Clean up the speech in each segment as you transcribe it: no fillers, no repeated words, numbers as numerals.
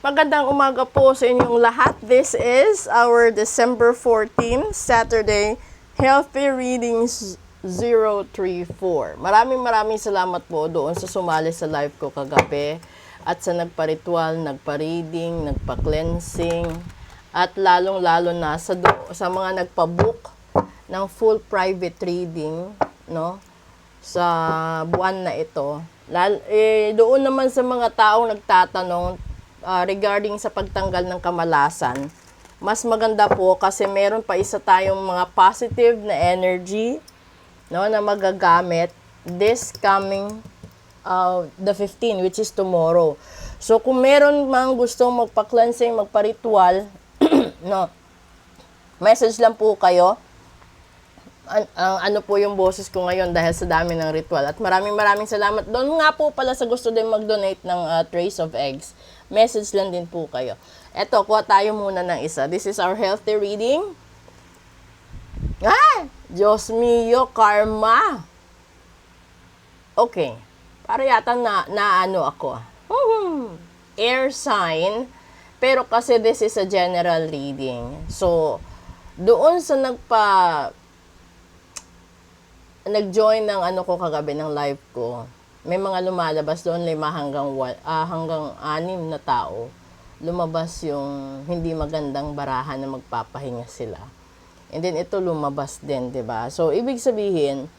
Magandang umaga po sa inyong lahat. This is our December 14, Saturday, Healthy Readings 034. Maraming salamat po doon sa sumali sa live ko kagabi at sa nagpa-ritual, nagpa-reading, nagpa-cleansing at lalong-lalo na sa mga nagpa-book ng full private reading, no? Sa buwan na ito. Doon naman sa mga taong nagtatanong regarding sa pagtanggal ng kamalasan, mas maganda po kasi meron pa isa tayong mga positive na energy, no, na magagamit this coming the 15, which is tomorrow. So kung meron mang gustong magpa-cleansing, magpa-ritual, no, message lang po kayo. Ano po yung boses ko ngayon dahil sa dami ng ritual. At maraming salamat. Doon nga po pala sa gusto din mag-donate ng trays of eggs. Message lang din po kayo. Eto, kuha tayo muna ng isa. This is our healthy reading. Diyos mio, karma. Okay. Para yata na ano ako. Air sign. Pero kasi this is a general reading. So, doon sa nag-join ng ano ko kagabi ng live ko, may mga lumalabas doon 5 hanggang 6 na tao. Lumabas yung hindi magandang barahan na magpapahinga sila. And then ito lumabas din, 'di ba? So ibig sabihin,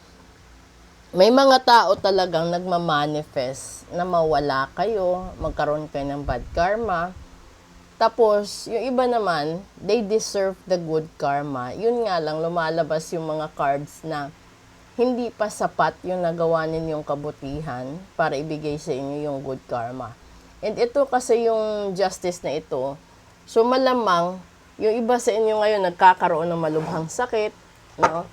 may mga tao talagang nagma-manifest na mawala kayo, magkaroon kayo ng bad karma. Tapos, yung iba naman, they deserve the good karma. Yun nga lang, lumalabas yung mga cards na hindi pa sapat yung nagawa ninyong kabutihan para ibigay sa inyo yung good karma. And ito kasi yung justice na ito. So malamang, yung iba sa inyo ngayon nagkakaroon ng malubhang sakit, no?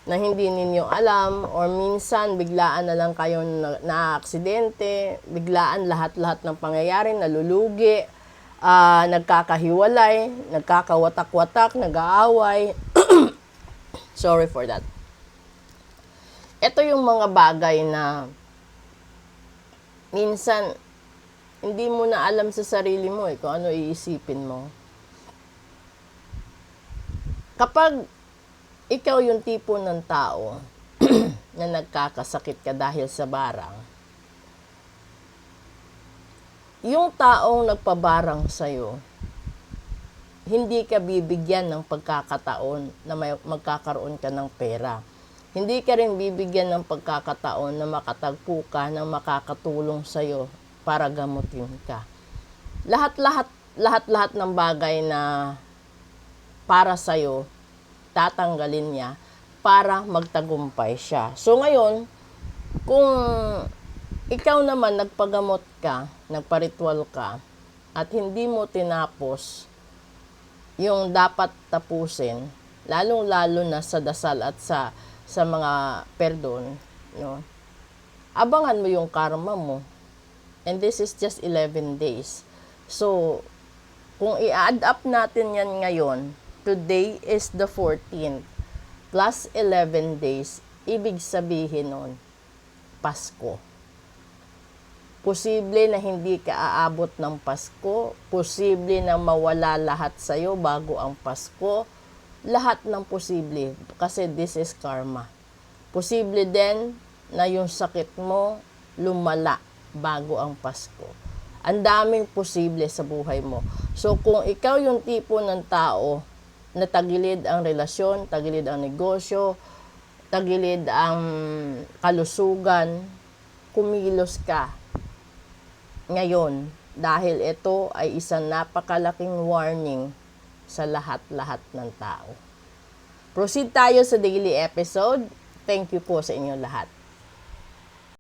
Na hindi ninyo alam, or minsan biglaan na lang kayo na-aksidente, biglaan lahat-lahat ng pangyayari, nalulugi, nagkakahiwalay, nagkakawatak-watak, nag-aaway. Sorry for that. Ito yung mga bagay na minsan hindi mo na alam sa sarili mo kung ano iisipin mo. Kapag ikaw yung tipo ng tao na nagkakasakit ka dahil sa barang, yung taong nagpabarang sa'yo, hindi ka bibigyan ng pagkakataon na magkakaroon ka ng pera. Hindi ka rin bibigyan ng pagkakataon na makatagpo ka ng makakatulong sa'yo para gamutin ka. Lahat ng bagay na para sa'yo, tatanggalin niya para magtagumpay siya. So ngayon, kung ikaw naman nagpagamot ka, nagparitual ka, at hindi mo tinapos yung dapat tapusin, lalong-lalo na sa dasal at sa mga perdon, no? Abangan mo yung karma mo. And this is just 11 days. So, kung i-add up natin yan ngayon, today is the 14th, plus 11 days, ibig sabihin nun, Pasko. Posible na hindi ka aabot ng Pasko, posible na mawala lahat sa'yo bago ang Pasko, lahat ng posible kasi this is karma. Posible din na yung sakit mo lumala bago ang Pasko. Ang daming posible sa buhay mo. So kung ikaw yung tipo ng tao na tagilid ang relasyon, tagilid ang negosyo, tagilid ang kalusugan, kumilos ka ngayon dahil ito ay isang napakalaking warning sa lahat-lahat ng tao. Proceed tayo sa daily episode. Thank you po sa inyo lahat.